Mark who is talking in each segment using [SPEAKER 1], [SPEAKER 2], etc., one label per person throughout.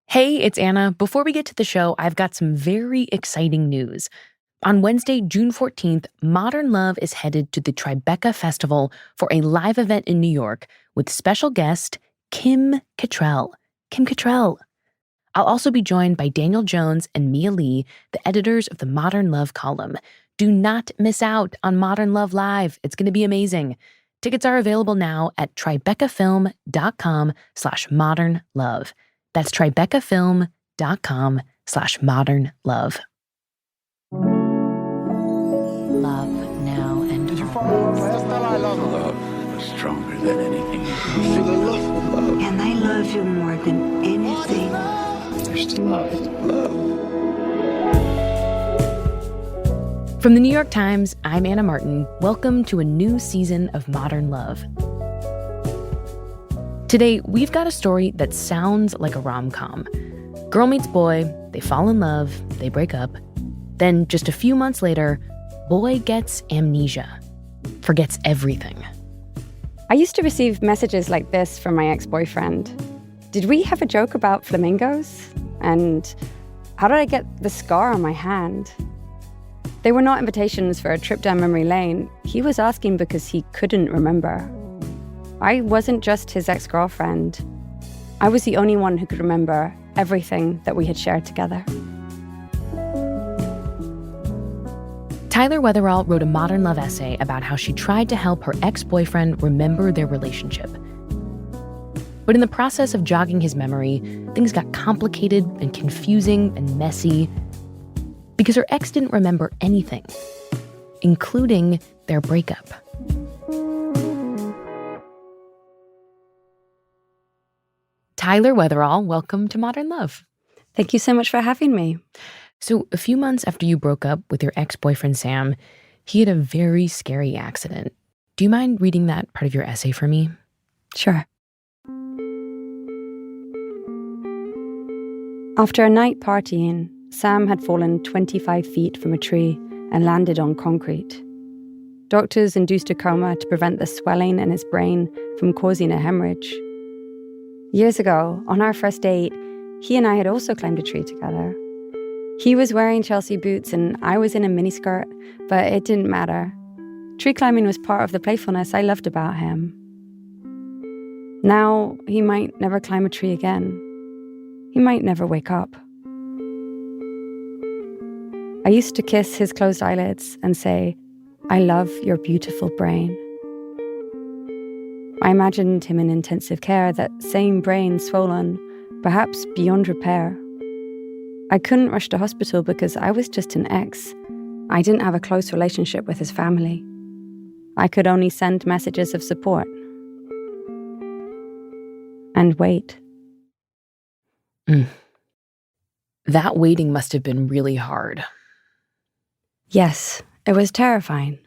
[SPEAKER 1] Hey, it's Anna. Before we get to the show, I've got some very exciting news. On Wednesday, June 14th, Modern Love is headed to the Tribeca Festival for a live event in New York with special guest Kim Cattrall. Kim Cattrall. I'll also be joined by Daniel Jones and Mia Lee, the editors of the Modern Love column. Do not miss out on Modern Love Live. It's going to be amazing. Tickets are available now at tribecafilm.com/modernlove. That's tribecafilm.com/modernlove. Love now and
[SPEAKER 2] Did you follow last night? I love
[SPEAKER 3] Love was stronger than anything.
[SPEAKER 2] feel the love of love.
[SPEAKER 4] And I love you more than anything.
[SPEAKER 3] There's love.
[SPEAKER 1] From the New York Times, I'm Anna Martin. Welcome to a new season of Modern Love. Today, we've got a story that sounds like a rom-com. Girl meets boy, they fall in love, they break up. Then, just a few months later, boy gets amnesia, forgets everything.
[SPEAKER 5] I used to receive messages like this from my ex-boyfriend. Did we have a joke about flamingos? And how did I get the scar on my hand? They were not invitations for a trip down memory lane. He was asking because he couldn't remember. I wasn't just his ex-girlfriend. I was the only one who could remember everything that we had shared together.
[SPEAKER 1] Tyler Weatherall wrote a Modern Love essay about how she tried to help her ex-boyfriend remember their relationship. But in the process of jogging his memory, things got complicated and confusing and messy because her ex didn't remember anything, including their breakup. Tyler Weatherall, welcome to Modern Love.
[SPEAKER 5] Thank you so much for having me.
[SPEAKER 1] So a few months after you broke up with your ex-boyfriend, Sam, he had a very scary accident. Do you mind reading that part of your essay for me?
[SPEAKER 5] Sure. After a night partying, Sam had fallen 25 feet from a tree and landed on concrete. Doctors induced a coma to prevent the swelling in his brain from causing a hemorrhage. Years ago, on our first date, he and I had also climbed a tree together. He was wearing Chelsea boots and I was in a miniskirt, but it didn't matter. Tree climbing was part of the playfulness I loved about him. Now, he might never climb a tree again. He might never wake up. I used to kiss his closed eyelids and say, "I love your beautiful brain." I imagined him in intensive care, that same brain swollen, perhaps beyond repair. I couldn't rush to hospital because I was just an ex. I didn't have a close relationship with his family. I could only send messages of support. And wait.
[SPEAKER 1] That waiting must have been really hard.
[SPEAKER 5] Yes, it was terrifying.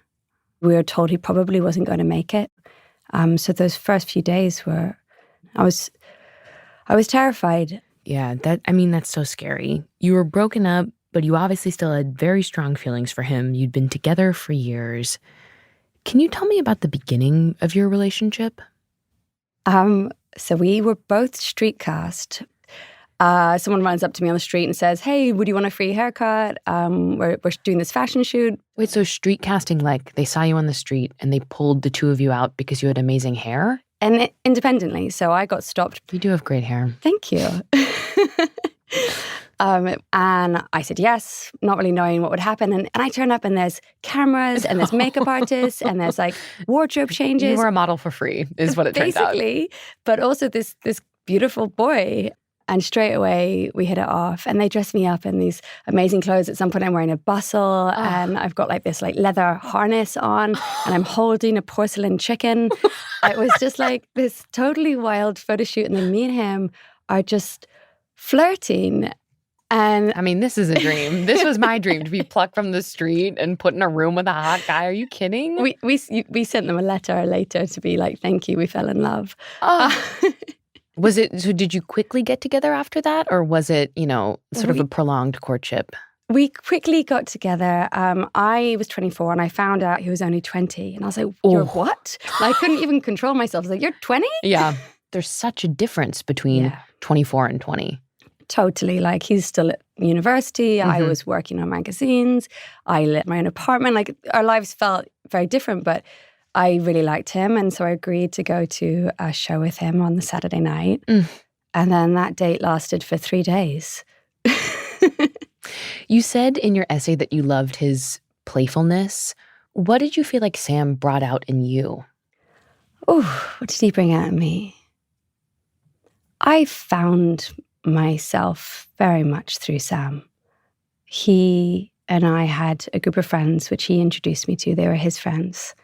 [SPEAKER 5] We were told he probably wasn't going to make it. So those first few days were, I was terrified.
[SPEAKER 1] Yeah, that's so scary. You were broken up, but you obviously still had very strong feelings for him. You'd been together for years. Can you tell me about the beginning of your relationship?
[SPEAKER 5] So we were both street cast. Someone runs up to me on the street and says, "Hey, would you want a free haircut? We're doing this fashion shoot."
[SPEAKER 1] Wait, so street casting, like they saw you on the street and they pulled the two of you out because you had amazing hair?
[SPEAKER 5] And independently, so I got stopped.
[SPEAKER 1] You do have great hair.
[SPEAKER 5] Thank you. And I said yes, not really knowing what would happen. And I turn up and there's cameras and there's makeup artists and there's like wardrobe changes.
[SPEAKER 1] You were a model for free, is what it turned out.
[SPEAKER 5] Basically, but also this beautiful boy. And straight away, we hit it off. And they dressed me up in these amazing clothes. At some point, I'm wearing a bustle. And I've got like this like leather harness on. And I'm holding a porcelain chicken. It was just like this totally wild photo shoot. And then me and him are just flirting. And
[SPEAKER 1] I mean, this is a dream. This was my dream, to be plucked from the street and put in a room with a hot guy. Are you kidding?
[SPEAKER 5] we sent them a letter later to be like, "Thank you, we fell in love."
[SPEAKER 1] So did you quickly get together after that? Or was it, sort of a prolonged courtship?
[SPEAKER 5] We quickly got together. I was 24 and I found out he was only 20. And I was like, "You're what?" And I couldn't even control myself. I was like, "You're 20?
[SPEAKER 1] Yeah. There's such a difference between 24 and 20.
[SPEAKER 5] Totally. Like, he's still at university. I was working on magazines. I lit my own apartment. Like, our lives felt very different, but I really liked him. And so I agreed to go to a show with him on the Saturday night. And then that date lasted for 3 days.
[SPEAKER 1] You said in your essay that you loved his playfulness. What did you feel like Sam brought out in you?
[SPEAKER 5] Oh, what did he bring out in me? I found myself very much through Sam. He and I had a group of friends, which he introduced me to. They were his friends.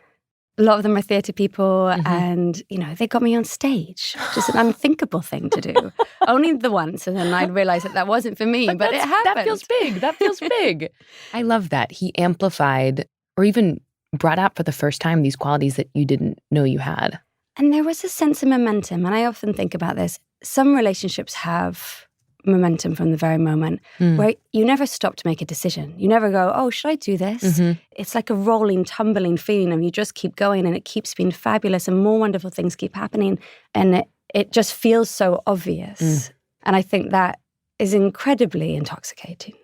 [SPEAKER 5] A lot of them are theatre people, and, you know, they got me on stage, which is an unthinkable thing to do. Only the once, and then I'd realize that wasn't for me, but it happened.
[SPEAKER 1] That feels big. That feels big. I love that. He amplified or even brought out for the first time these qualities that you didn't know you had.
[SPEAKER 5] And there was a sense of momentum, and I often think about this. Some relationships have momentum from the very moment where you never stop to make a decision. You never go, oh, should I do this? It's like a rolling, tumbling feeling, and you just keep going, and it keeps being fabulous, and more wonderful things keep happening, and it just feels so obvious. And I think that is incredibly intoxicating.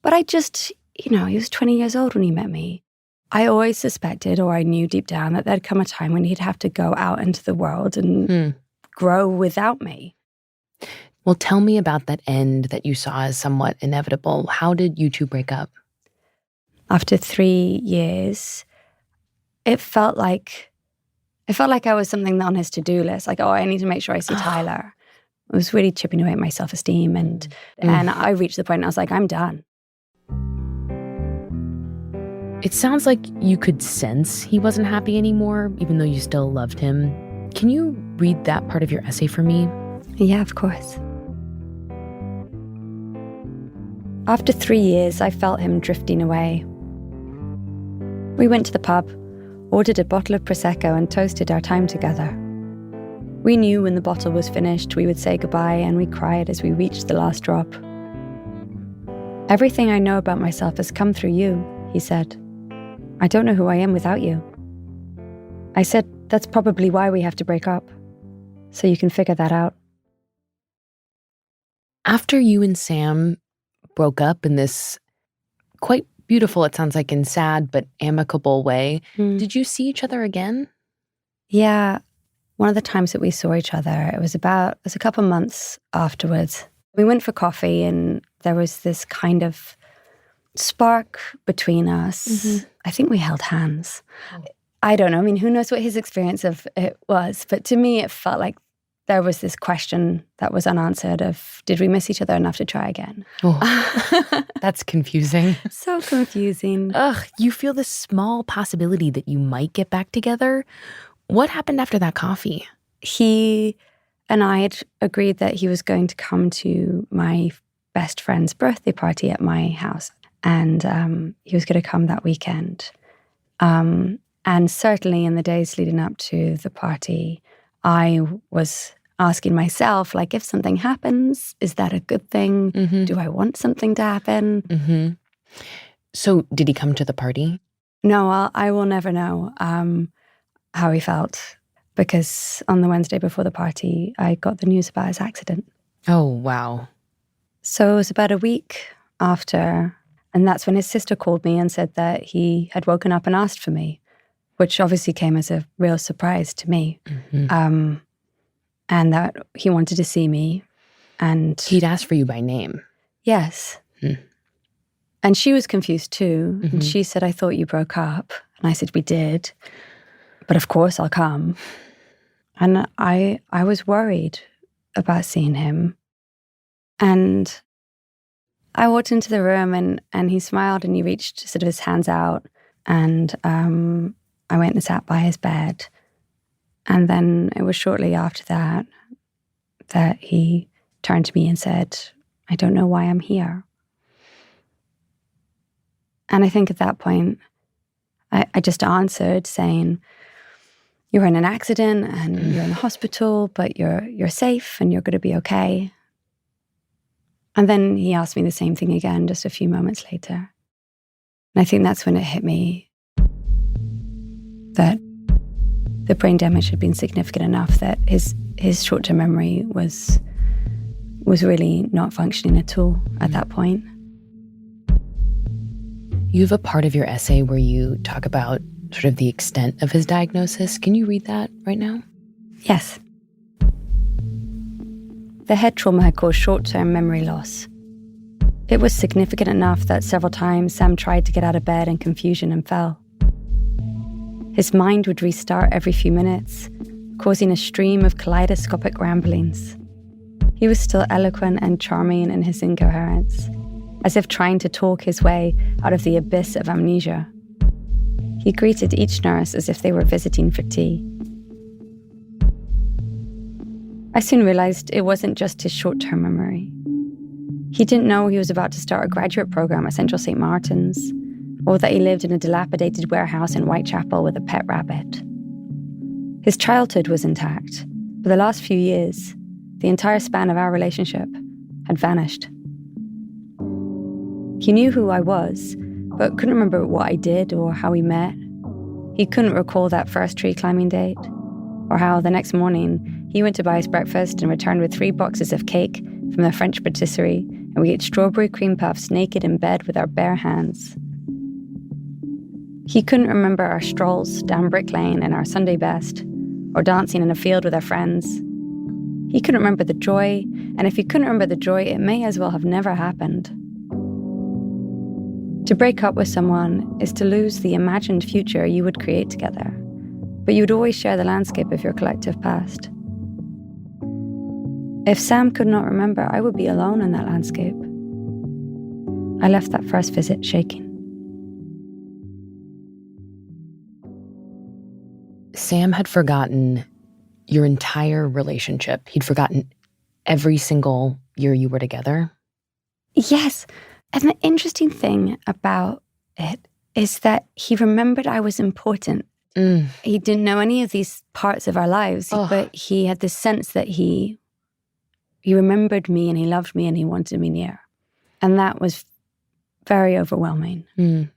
[SPEAKER 5] But I just, he was 20 years old when he met me. I always suspected, or I knew deep down, that there'd come a time when he'd have to go out into the world and grow without me.
[SPEAKER 1] Well, tell me about that end that you saw as somewhat inevitable. How did you two break up?
[SPEAKER 5] After 3 years, it felt like I was something on his to-do list. Like, oh, I need to make sure I see Tyler. I was really chipping away at my self-esteem, and I reached the point and I was like, I'm done.
[SPEAKER 1] It sounds like you could sense he wasn't happy anymore, even though you still loved him. Can you read that part of your essay for me?
[SPEAKER 5] Yeah, of course. After 3 years, I felt him drifting away. We went to the pub, ordered a bottle of Prosecco, and toasted our time together. We knew when the bottle was finished, we would say goodbye, and we cried as we reached the last drop. Everything I know about myself has come through you, he said. I don't know who I am without you. I said, that's probably why we have to break up, so you can figure that out.
[SPEAKER 1] After you and Sam broke up in this quite beautiful, it sounds like, in sad but amicable way, did you see each other again?
[SPEAKER 5] Yeah. One of the times that we saw each other, it was a couple months afterwards. We went for coffee, and there was this kind of spark between us. I think we held hands. I don't know. I mean, who knows what his experience of it was? But to me, it felt like there was this question that was unanswered of, did we miss each other enough to try again?
[SPEAKER 1] Oh, that's confusing.
[SPEAKER 5] So confusing.
[SPEAKER 1] Ugh, you feel this small possibility that you might get back together. What happened after that coffee?
[SPEAKER 5] He and I had agreed that he was going to come to my best friend's birthday party at my house. And he was going to come that weekend. And certainly in the days leading up to the party, I was asking myself, like, if something happens, is that a good thing? Do I want something to happen?
[SPEAKER 1] So did he come to the party?
[SPEAKER 5] No, I will never know how he felt, because on the Wednesday before the party, I got the news about his accident.
[SPEAKER 1] Oh, wow.
[SPEAKER 5] So it was about a week after, and that's when his sister called me and said that he had woken up and asked for me, which obviously came as a real surprise to me. And that he wanted to see me. And
[SPEAKER 1] he'd asked for you by name.
[SPEAKER 5] Yes. And she was confused too. And she said, I thought you broke up. And I said, we did. But of course I'll come. And I was worried about seeing him. And I walked into the room, and he smiled, and he reached sort of his hands out. And I went and sat by his bed. And then it was shortly after that he turned to me and said, I don't know why I'm here. And I think at that point, I just answered saying, you're in an accident and you're in the hospital, but you're safe and you're going to be okay. And then he asked me the same thing again just a few moments later. And I think that's when it hit me that the brain damage had been significant enough that his short-term memory was was really not functioning at all at that point.
[SPEAKER 1] You have a part of your essay where you talk about sort of the extent of his diagnosis. Can you read that right now?
[SPEAKER 5] Yes. The head trauma had caused short-term memory loss. It was significant enough that several times Sam tried to get out of bed in confusion and fell. His mind would restart every few minutes, causing a stream of kaleidoscopic ramblings. He was still eloquent and charming in his incoherence, as if trying to talk his way out of the abyss of amnesia. He greeted each nurse as if they were visiting for tea. I soon realized it wasn't just his short-term memory. He didn't know he was about to start a graduate program at Central St. Martin's, or that he lived in a dilapidated warehouse in Whitechapel with a pet rabbit. His childhood was intact, but the last few years, the entire span of our relationship, had vanished. He knew who I was, but couldn't remember what I did or how we met. He couldn't recall that first tree climbing date, or how the next morning he went to buy his breakfast and returned with 3 boxes of cake from the French patisserie, and we ate strawberry cream puffs naked in bed with our bare hands. He couldn't remember our strolls down Brick Lane in our Sunday best, or dancing in a field with our friends. He couldn't remember the joy, and if he couldn't remember the joy, it may as well have never happened. To break up with someone is to lose the imagined future you would create together, but you would always share the landscape of your collective past. If Sam could not remember, I would be alone in that landscape. I left that first visit shaking.
[SPEAKER 1] Sam had forgotten your entire relationship. He'd forgotten every single year you were together.
[SPEAKER 5] Yes. And the interesting thing about it is that he remembered I was important. He didn't know any of these parts of our lives, but he had this sense that he remembered me and he loved me and he wanted me near. And that was very overwhelming.
[SPEAKER 1] You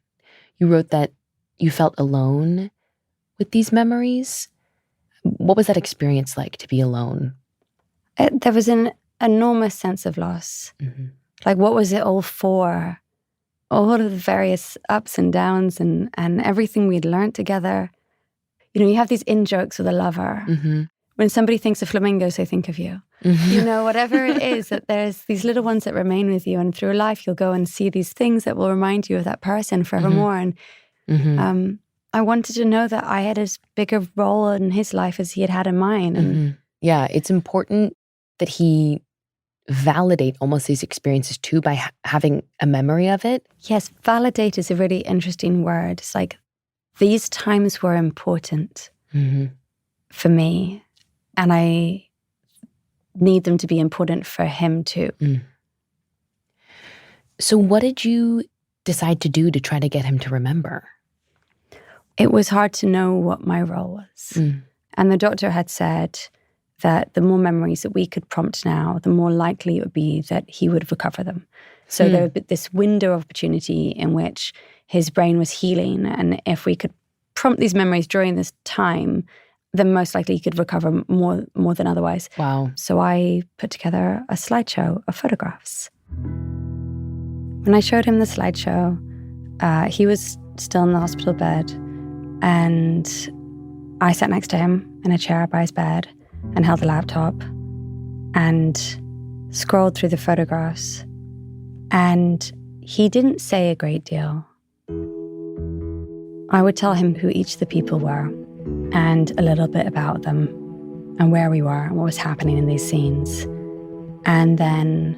[SPEAKER 1] wrote that you felt alone with these memories. What was that experience like, to be alone?
[SPEAKER 5] There was an enormous sense of loss. Mm-hmm. Like, what was it all for? All of the various ups and downs and everything we'd learned together. You know, you have these in-jokes with a lover. Mm-hmm. When somebody thinks of flamingos, they think of you. Mm-hmm. You know, whatever it is, that there's these little ones that remain with you. And through life, you'll go and see these things that will remind you of that person forevermore.
[SPEAKER 1] Mm-hmm.
[SPEAKER 5] And I wanted to know that I had as big a role in his life as he had in mine. And
[SPEAKER 1] yeah, it's important that he validate almost these experiences too by having a memory of it.
[SPEAKER 5] Yes, validate is a really interesting word. It's like, these times were important for me, and I need them to be important for him too.
[SPEAKER 1] So what did you decide to do to try to get him to remember?
[SPEAKER 5] It was hard to know what my role was. And the doctor had said that the more memories that we could prompt now, the more likely it would be that he would recover them. So there would be this window of opportunity in which his brain was healing. And if we could prompt these memories during this time, then most likely he could recover more than otherwise.
[SPEAKER 1] Wow.
[SPEAKER 5] So I put together a slideshow of photographs. When I showed him the slideshow, he was still in the hospital bed. And I sat next to him in a chair by his bed and held the laptop and scrolled through the photographs. And he didn't say a great deal. I would tell him who each of the people were and a little bit about them and where we were and what was happening in these scenes. And then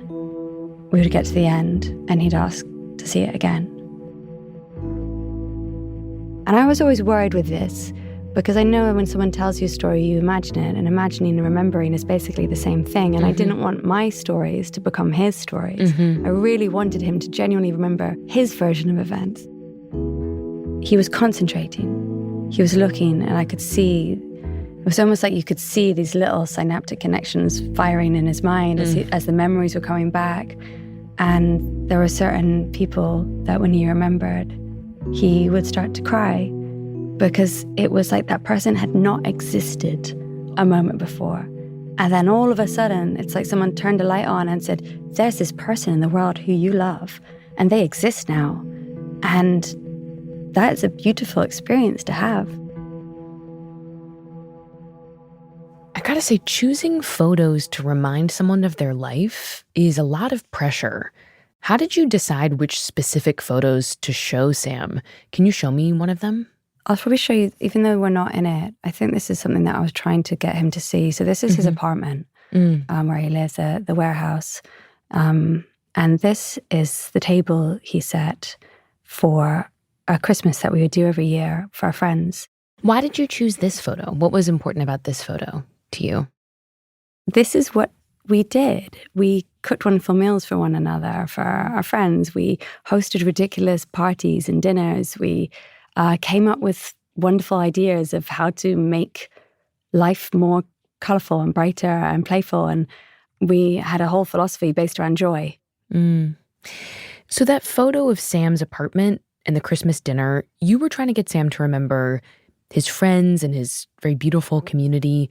[SPEAKER 5] we would get to the end and he'd ask to see it again. And I was always worried with this because I know when someone tells you a story, you imagine it, and imagining and remembering is basically the same thing. And I didn't want my stories to become his stories. I really wanted him to genuinely remember his version of events. He was concentrating. He was looking, and I could see, it was almost like you could see these little synaptic connections firing in his mind as the memories were coming back. And there were certain people that when he remembered, he would start to cry because it was like that person had not existed a moment before. And then all of a sudden, it's like someone turned a light on and said, there's this person in the world who you love, and they exist now. And that's a beautiful experience to have.
[SPEAKER 1] I gotta say, choosing photos to remind someone of their life is a lot of pressure. How did you decide which specific photos to show Sam? Can you show me one of them?
[SPEAKER 5] I'll probably show you, even though we're not in it, I think this is something that I was trying to get him to see. So this is his apartment where he lives, the warehouse. And this is the table he set for a Christmas that we would do every year for our friends.
[SPEAKER 1] Why did you choose this photo? What was important about this photo to you?
[SPEAKER 5] This is what we did. We cooked wonderful meals for one another, for our friends. We hosted ridiculous parties and dinners. We came up with wonderful ideas of how to make life more colorful and brighter and playful. And we had a whole philosophy based around joy.
[SPEAKER 1] So that photo of Sam's apartment and the Christmas dinner, you were trying to get Sam to remember his friends and his very beautiful community.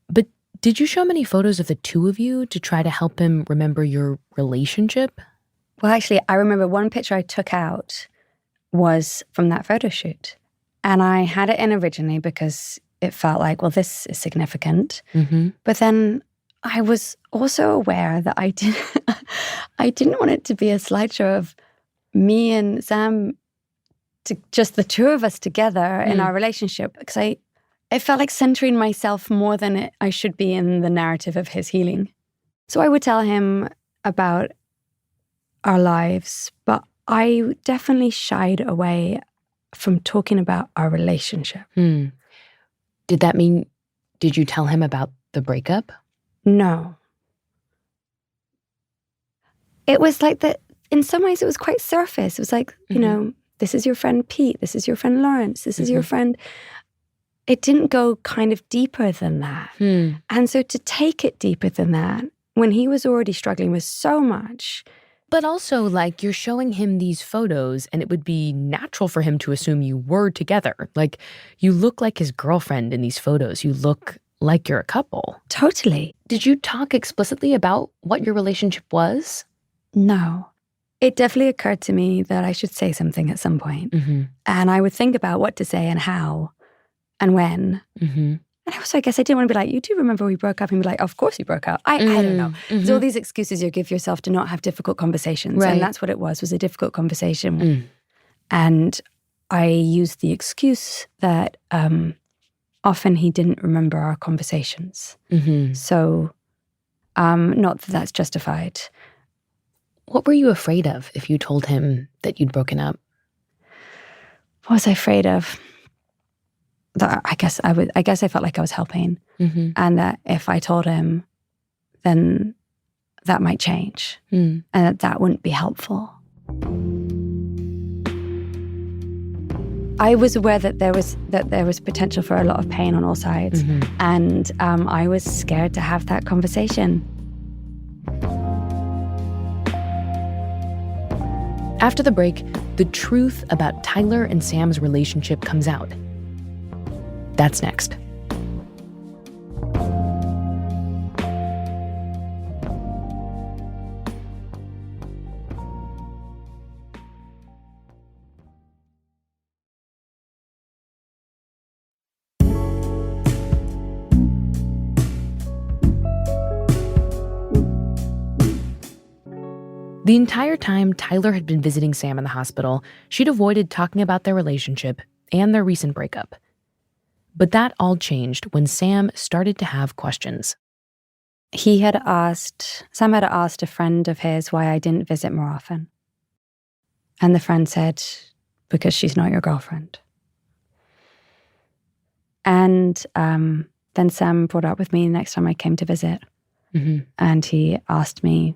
[SPEAKER 1] But did you show him any photos of the two of you to try to help him remember your relationship?
[SPEAKER 5] Well, actually, I remember one picture I took out was from that photo shoot. And I had it in originally because it felt like, well, this is significant. But then I was also aware that I didn't want it to be a slideshow of me and Sam, just the two of us together in our relationship, because it felt like centering myself more than I should be in the narrative of his healing. So I would tell him about our lives, but I definitely shied away from talking about our relationship.
[SPEAKER 1] Did that mean, did you tell him about the breakup?
[SPEAKER 5] No. It was like that, in some ways it was quite surface. It was like, you know, this is your friend Pete, this is your friend Lawrence, this is your friend. It didn't go kind of deeper than that. And so to take it deeper than that, when he was already struggling with so much.
[SPEAKER 1] But also, like, you're showing him these photos and it would be natural for him to assume you were together. Like, you look like his girlfriend in these photos. You look like you're a couple.
[SPEAKER 5] Totally.
[SPEAKER 1] Did you talk explicitly about what your relationship was?
[SPEAKER 5] No. It definitely occurred to me that I should say something at some point. And I would think about what to say and how and when. And also, I guess I didn't want to be like, you do remember we broke up? And be like, of course we broke up. I don't know. There's all these excuses you give yourself to not have difficult conversations.
[SPEAKER 1] Right.
[SPEAKER 5] And that's what it was a difficult conversation. And I used the excuse that often he didn't remember our conversations. So not that that's justified.
[SPEAKER 1] What were you afraid of if you told him that you'd broken up?
[SPEAKER 5] What was I afraid of? That I guess I felt like I was helping, and that if I told him, then that might change, and that wouldn't be helpful. I was aware that there was potential for a lot of pain on all sides, and I was scared to have that conversation.
[SPEAKER 1] After the break, the truth about Tyler and Sam's relationship comes out. That's next. The entire time Tyler had been visiting Sam in the hospital, she'd avoided talking about their relationship and their recent breakup. But that all changed when Sam started to have questions.
[SPEAKER 5] Sam had asked a friend of his why I didn't visit more often. And the friend said, because she's not your girlfriend. And then Sam brought it up with me the next time I came to visit. And he asked me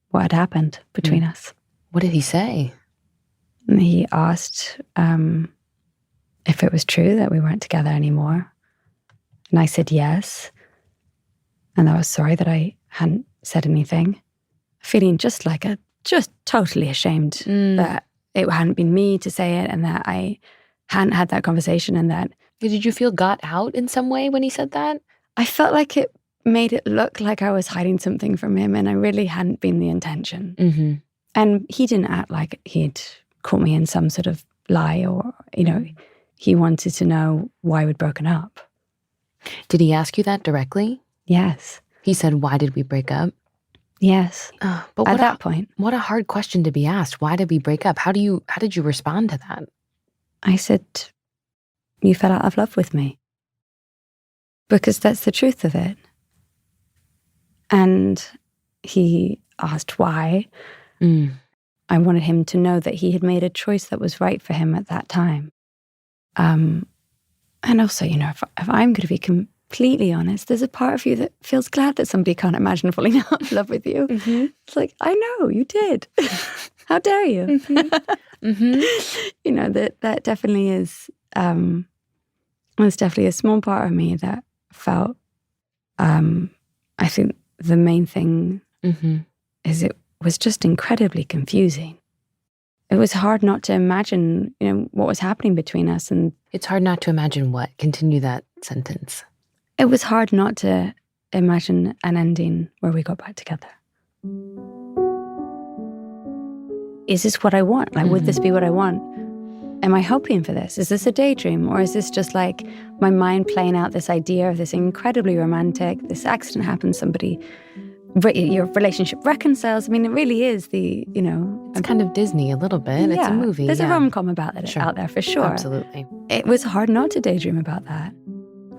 [SPEAKER 5] what had happened between us.
[SPEAKER 1] What did he say?
[SPEAKER 5] And he asked if it was true that we weren't together anymore. And I said yes. And I was sorry that I hadn't said anything. Feeling just totally ashamed that it hadn't been me to say it and that I hadn't had that conversation and that.
[SPEAKER 1] Did you feel got out in some way when he said that?
[SPEAKER 5] I felt like it made it look like I was hiding something from him, and I really hadn't been the intention.
[SPEAKER 1] Mm-hmm.
[SPEAKER 5] And he didn't act like he'd caught me in some sort of lie or, he wanted to know why we'd broken up.
[SPEAKER 1] Did he ask you that directly?
[SPEAKER 5] Yes.
[SPEAKER 1] He said, "Why did we break up?"
[SPEAKER 5] Yes.
[SPEAKER 1] But
[SPEAKER 5] at that point,
[SPEAKER 1] what a hard question to be asked. Why did we break up? How did you respond to that?
[SPEAKER 5] I said, "You fell out of love with me." Because that's the truth of it. And he asked why. I wanted him to know that he had made a choice that was right for him at that time. And also, if I'm going to be completely honest, there's a part of you that feels glad that somebody can't imagine falling out of love with you. Mm-hmm. It's like, I know, you did. How dare you? Mm-hmm. Mm-hmm. That definitely is, there's definitely a small part of me that felt, I think the main thing is it was just incredibly confusing. It was hard not to imagine, what was happening between us. And
[SPEAKER 1] it's hard not to imagine what? Continue that sentence.
[SPEAKER 5] It was hard not to imagine an ending where we got back together. Is this what I want? Like, would this be what I want? Am I hoping for this? Is this a daydream? Or is this just like my mind playing out this idea of this incredibly romantic, this accident happens, your relationship reconciles? I mean, it really is
[SPEAKER 1] It's kind of Disney a little bit.
[SPEAKER 5] Yeah,
[SPEAKER 1] it's a movie.
[SPEAKER 5] There's a rom-com about it out there for sure.
[SPEAKER 1] Absolutely.
[SPEAKER 5] It was hard not to daydream about that.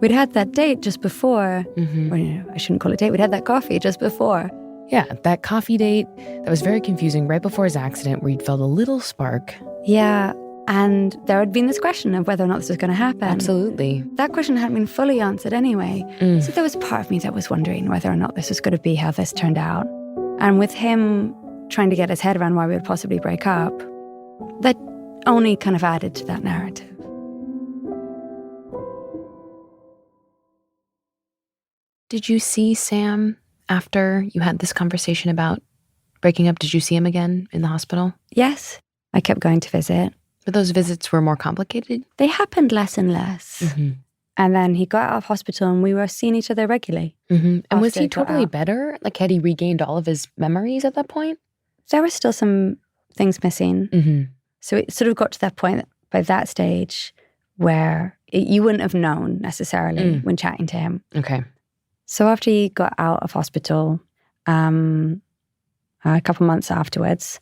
[SPEAKER 5] We'd had that date just before, or I shouldn't call it a date, we'd had that coffee just before.
[SPEAKER 1] Yeah, that coffee date, that was very confusing right before his accident where he'd felt a little spark.
[SPEAKER 5] Yeah, and there had been this question of whether or not this was going to happen.
[SPEAKER 1] Absolutely.
[SPEAKER 5] That question hadn't been fully answered anyway. So there was part of me that was wondering whether or not this was going to be how this turned out. And with him trying to get his head around why we would possibly break up, that only kind of added to that narrative.
[SPEAKER 1] Did you see Sam after you had this conversation about breaking up? Did you see him again in the hospital?
[SPEAKER 5] Yes, I kept going to visit.
[SPEAKER 1] But those visits were more complicated?
[SPEAKER 5] They happened less and less.
[SPEAKER 1] Mm-hmm.
[SPEAKER 5] And then he got out of hospital and we were seeing each other regularly.
[SPEAKER 1] Mm-hmm. And was he totally better? Like, had he regained all of his memories at that point?
[SPEAKER 5] There were still some things missing.
[SPEAKER 1] Mm-hmm.
[SPEAKER 5] So it sort of got to that point, by that stage, where you wouldn't have known necessarily when chatting to him.
[SPEAKER 1] Okay.
[SPEAKER 5] So after he got out of hospital, a couple months afterwards,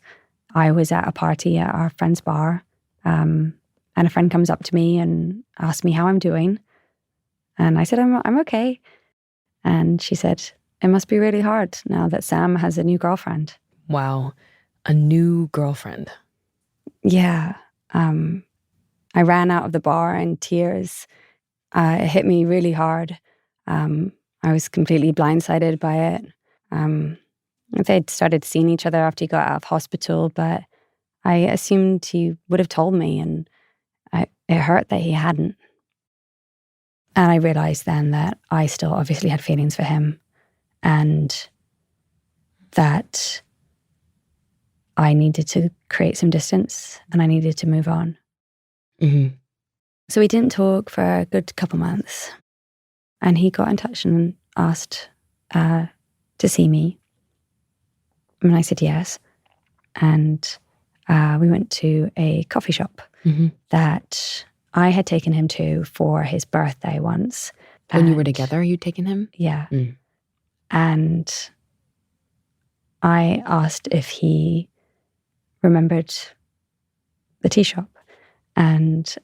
[SPEAKER 5] I was at a party at our friend's bar. And a friend comes up to me and asked me how I'm doing. And I said, I'm okay. And she said, it must be really hard now that Sam has a new girlfriend.
[SPEAKER 1] Wow. A new girlfriend.
[SPEAKER 5] Yeah. I ran out of the bar in tears. It hit me really hard. I was completely blindsided by it. They'd started seeing each other after he got out of hospital, but I assumed he would have told me, and it hurt that he hadn't. And I realized then that I still obviously had feelings for him, and that I needed to create some distance and I needed to move on.
[SPEAKER 1] Mm-hmm.
[SPEAKER 5] So we didn't talk for a good couple months. And he got in touch and asked to see me. And I said yes. And we went to a coffee shop that I had taken him to for his birthday once.
[SPEAKER 1] When you were together, you'd taken him?
[SPEAKER 5] Yeah. And I asked if he remembered the tea shop. And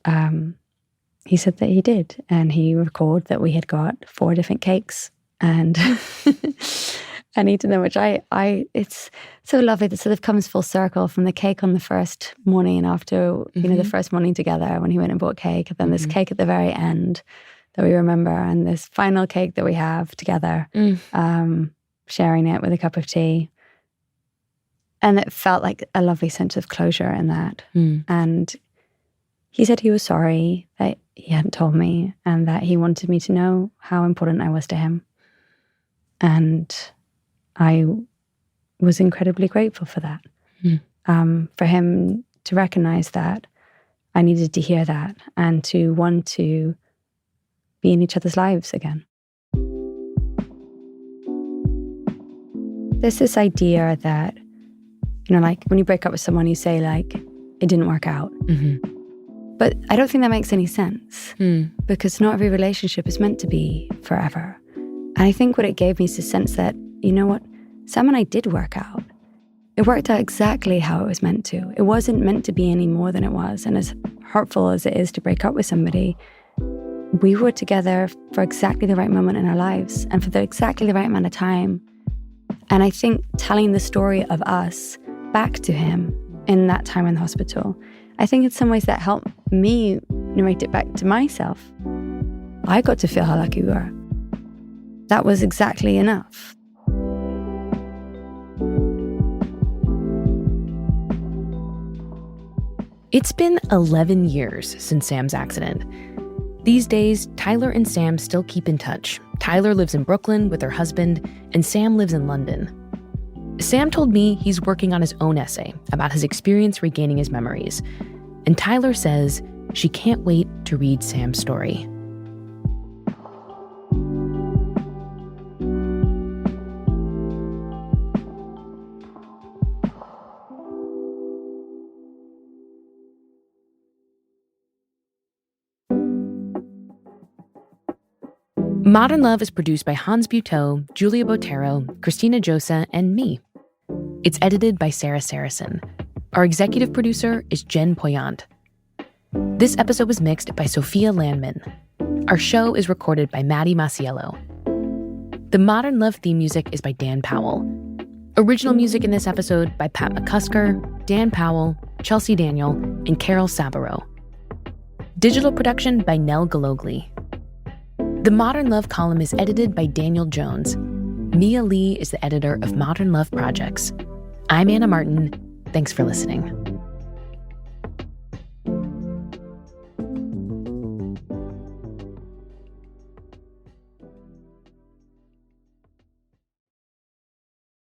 [SPEAKER 5] he said that he did. And he recalled that we had got 4 different cakes and eaten them, which it's so lovely that sort of comes full circle from the cake on the first morning after, the first morning together when he went and bought cake. And then this cake at the very end that we remember, and this final cake that we have together, sharing it with a cup of tea. And it felt like a lovely sense of closure in that. And he said he was sorry that he hadn't told me and that he wanted me to know how important I was to him. And I was incredibly grateful for that. For him to recognize that I needed to hear that and to want to be in each other's lives again. There's this idea that, like when you break up with someone, you say like, it didn't work out. But I don't think that makes any sense because not every relationship is meant to be forever. And I think what it gave me is a sense that, you know what, Sam and I did work out. It worked out exactly how it was meant to. It wasn't meant to be any more than it was. And as hurtful as it is to break up with somebody, we were together for exactly the right moment in our lives and for exactly the right amount of time. And I think telling the story of us back to him in that time in the hospital, I think in some ways that helped me narrate it back to myself. I got to feel how lucky we were. That was exactly enough.
[SPEAKER 1] It's been 11 years since Sam's accident. These days, Tyler and Sam still keep in touch. Tyler lives in Brooklyn with her husband, and Sam lives in London. Sam told me he's working on his own essay about his experience regaining his memories. And Tyler says she can't wait to read Sam's story. Modern Love is produced by Hans Buteau, Julia Botero, Christina Josa, and me. It's edited by Sarah Saracen. Our executive producer is Jen Poyant. This episode was mixed by Sophia Landman. Our show is recorded by Maddie Masiello. The Modern Love theme music is by Dan Powell. Original music in this episode by Pat McCusker, Dan Powell, Chelsea Daniel, and Carol Sabaro. Digital production by Nell Galogli. The Modern Love column is edited by Daniel Jones. Mia Lee is the editor of Modern Love Projects. I'm Anna Martin. Thanks for listening.